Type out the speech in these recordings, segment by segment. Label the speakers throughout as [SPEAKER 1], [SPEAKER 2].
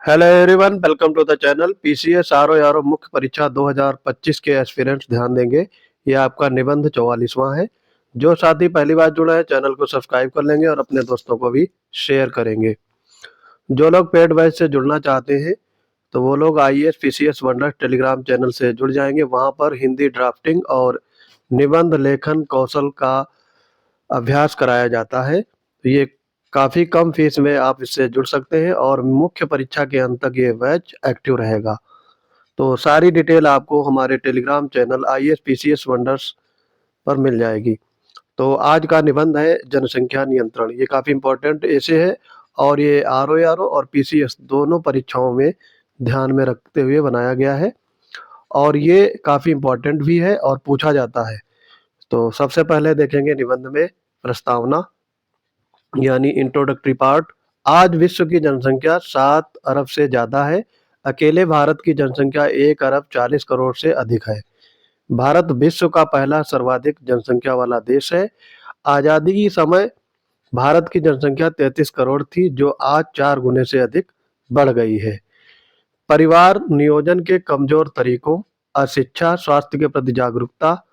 [SPEAKER 1] Hello everyone, welcome to the channel. PCS RO RO मुख्य परीक्षा 2025 के एस्पिरेंट्स ध्यान देंगे। ये आपका निबंध 44वां है। जो साथी पहली बार जुड़ा है चैनल को सब्सक्राइब कर लेंगे और अपने दोस्तों को भी शेयर करेंगे। जो लोग पेड बैच से जुड़ना चाहते हैं तो वो लोग IAS PCS wonder Telegram channel से जुड़ जाएंगे। वहाँ पर हिंदी ड्राफ्टिंग और निबंध लेखन कौशल का अभ्यास कराया जाता है। तो ये काफ़ी कम फीस में आप इससे जुड़ सकते हैं और मुख्य परीक्षा के अंत तक ये बैच एक्टिव रहेगा। तो सारी डिटेल आपको हमारे Telegram channel IAS PCS wonders पर मिल जाएगी। तो आज का निबंध है जनसंख्या नियंत्रण। ये काफ़ी इम्पोर्टेंट ऐसे है और ये आरओ और पीसीएस दोनों परीक्षाओं में ध्यान में रखते हुए बनाया गया है और ये काफ़ी इम्पोर्टेंट भी है और पूछा जाता है। तो सबसे पहले देखेंगे निबंध में प्रस्तावना यानी इंट्रोडक्टरी पार्ट। आज विश्व की जनसंख्या 7 अरब से ज़्यादा है। अकेले भारत की जनसंख्या 1 अरब 40 करोड़ से अधिक है। भारत विश्व का पहला सर्वाधिक जनसंख्या वाला देश है। आज़ादी के समय भारत की जनसंख्या 33 करोड़ थी, जो आज 4 गुने से अधिक बढ़ गई है। परिवार नियोजन के कमजोर तरीकों, अशिक्षा, स्वास्थ्य के प्रति जागरूकता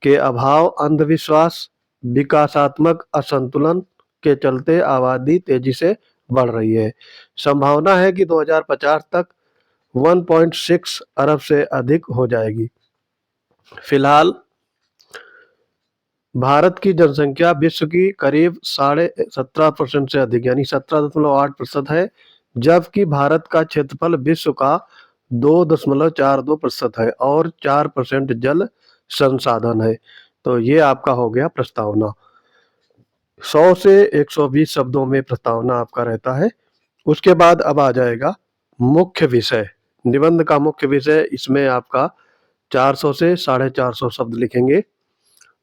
[SPEAKER 1] के अभाव, अंधविश्वास, विकासात्मक असंतुलन के चलते आबादी तेजी से बढ़ रही है। संभावना है कि 2050 तक 1.6 अरब से अधिक हो जाएगी। फिलहाल भारत की जनसंख्या विश्व की करीब 17.5% से अधिक यानी 17.8% है, जबकि भारत का क्षेत्रफल विश्व का 2.42% है और 4% जल संसाधन है। तो ये आपका हो गया प्रस्तावना। 100 से 120 शब्दों में प्रस्तावना आपका रहता है। उसके बाद अब आ जाएगा मुख्य विषय। निबंध का मुख्य विषय, इसमें आपका 400 से 450 शब्द लिखेंगे।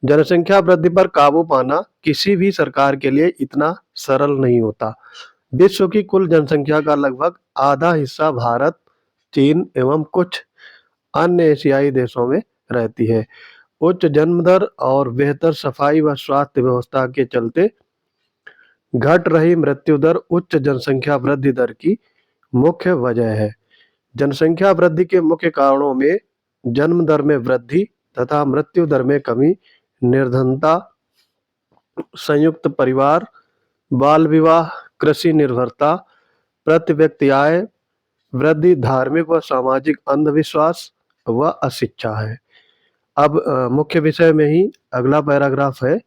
[SPEAKER 1] जनसंख्या वृद्धि पर काबू पाना किसी भी सरकार के लिए इतना सरल नहीं होता। विश्व की कुल जनसंख्या का लगभग आधा हिस्सा भारत, चीन एवं कुछ अन्य एशियाई देशों में रहती है। उच्च जन्म दर और बेहतर सफाई व स्वास्थ्य व्यवस्था के चलते घट रही मृत्यु दर उच्च जनसंख्या वृद्धि दर की मुख्य वजह है। जनसंख्या वृद्धि के मुख्य कारणों में जन्म दर में वृद्धि तथा मृत्यु दर में कमी, निर्धनता, संयुक्त परिवार, बाल विवाह, कृषि निर्भरता, प्रति व्यक्ति आय वृद्धि, धार्मिक व सामाजिक अंधविश्वास व अशिक्षा है। अब मुख्य विषय में ही अगला पैराग्राफ है।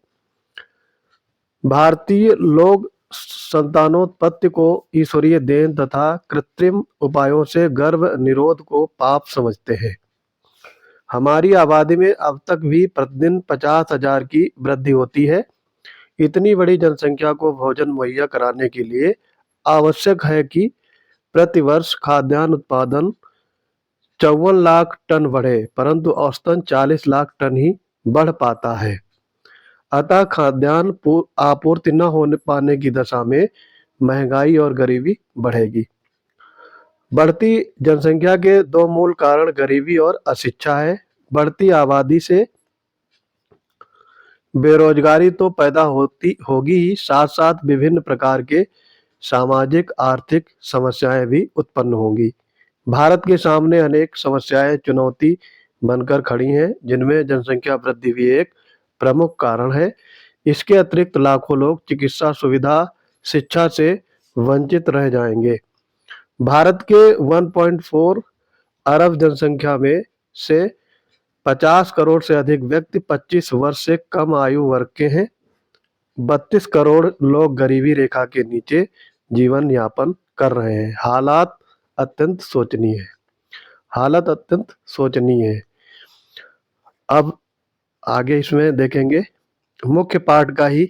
[SPEAKER 1] भारतीय लोग संतानोत्पत्ति को ईश्वरीय देन तथा कृत्रिम उपायों से गर्भ निरोध को पाप समझते हैं। हमारी आबादी में अब तक भी प्रतिदिन 50,000 की वृद्धि होती है। इतनी बड़ी जनसंख्या को भोजन मुहैया कराने के लिए आवश्यक है कि प्रतिवर्ष खाद्यान्न उत्पादन 54 लाख टन बढ़े, परंतु औसतन 40 लाख टन ही बढ़ पाता है। अतः खाद्यान्न आपूर्ति न होने पाने की दशा में महंगाई और गरीबी बढ़ेगी। बढ़ती जनसंख्या के दो मूल कारण गरीबी और अशिक्षा है। बढ़ती आबादी से बेरोजगारी तो पैदा होगी ही, साथ साथ विभिन्न प्रकार के सामाजिक आर्थिक समस्याएं भी उत्पन्न होंगी। भारत के सामने अनेक समस्याएं चुनौती बनकर खड़ी हैं, जिनमें जनसंख्या वृद्धि भी एक प्रमुख कारण है। इसके अतिरिक्त लाखों लोग चिकित्सा सुविधा, शिक्षा से वंचित रह जाएंगे। भारत के 1.4 अरब जनसंख्या में से 50 करोड़ से अधिक व्यक्ति 25 वर्ष से कम आयु वर्ग के हैं। 32 करोड़ लोग गरीबी रेखा के नीचे जीवन यापन कर रहे हैं। हालात अत्यंत शोचनीय है। अब आगे इसमें देखेंगे मुख्य पाठ का ही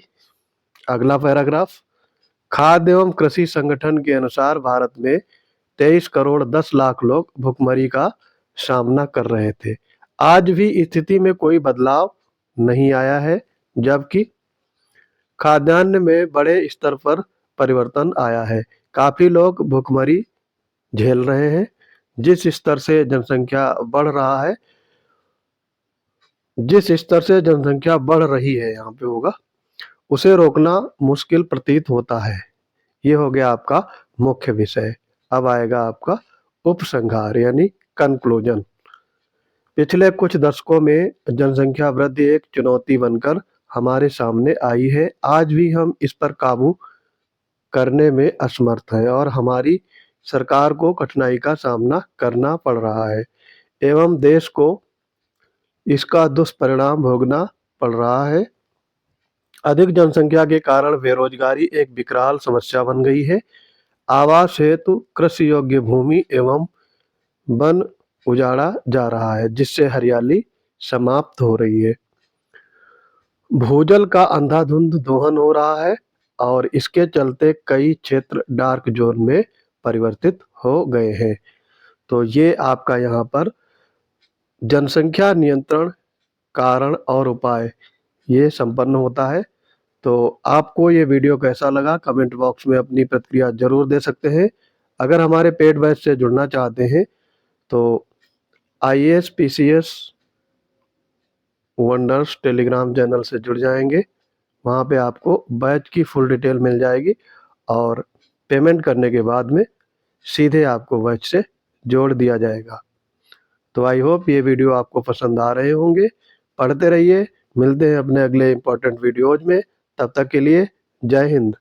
[SPEAKER 1] अगला पैराग्राफ। खाद्य एवं कृषि संगठन के अनुसार भारत में 23 करोड़ 10 लाख लोग भुखमरी का सामना कर रहे थे। आज भी स्थिति में कोई बदलाव नहीं आया है, जबकि खाद्यान्न में बड़े स्तर पर परिवर्तन आया है। काफी लोग भुखमरी झेल रहे हैं। जिस स्तर से जनसंख्या बढ़ रही है यहाँ पे होगा, उसे रोकना मुश्किल प्रतीत होता है। ये हो गया आपका मुख्य विषय। अब आएगा आपका उपसंहार यानी कंक्लूजन। पिछले कुछ दशकों में जनसंख्या वृद्धि एक चुनौती बनकर हमारे सामने आई है। आज भी हम इस पर काबू करने में असमर्थ हैं और हमारी सरकार को कठिनाई का सामना करना पड़ रहा है एवं देश को इसका दुष्परिणाम भोगना पड़ रहा है। अधिक जनसंख्या के कारण बेरोजगारी एक विकराल समस्या बन गई है। आवास हेतु कृषि योग्य भूमि एवं वन उजाड़ा जा रहा है जिससे हरियाली समाप्त हो रही है। भूजल का अंधाधुंध दोहन हो रहा है और इसके चलते कई क्षेत्र डार्क जोन में परिवर्तित हो गए हैं। तो ये आपका यहाँ पर जनसंख्या नियंत्रण कारण और उपाय ये संपन्न होता है। तो आपको ये वीडियो कैसा लगा कमेंट बॉक्स में अपनी प्रतिक्रिया जरूर दे सकते हैं। अगर हमारे पेड बैच से जुड़ना चाहते हैं तो IAS PCS wonders Telegram channel से जुड़ जाएंगे। वहाँ पे आपको बैच की फुल डिटेल मिल जाएगी और पेमेंट करने के बाद में सीधे आपको बैच से जोड़ दिया जाएगा। तो आई होप ये वीडियो आपको पसंद आ रहे होंगे। पढ़ते रहिए, मिलते हैं अपने अगले इंपॉर्टेंट वीडियोज में। तब तक के लिए जय हिंद।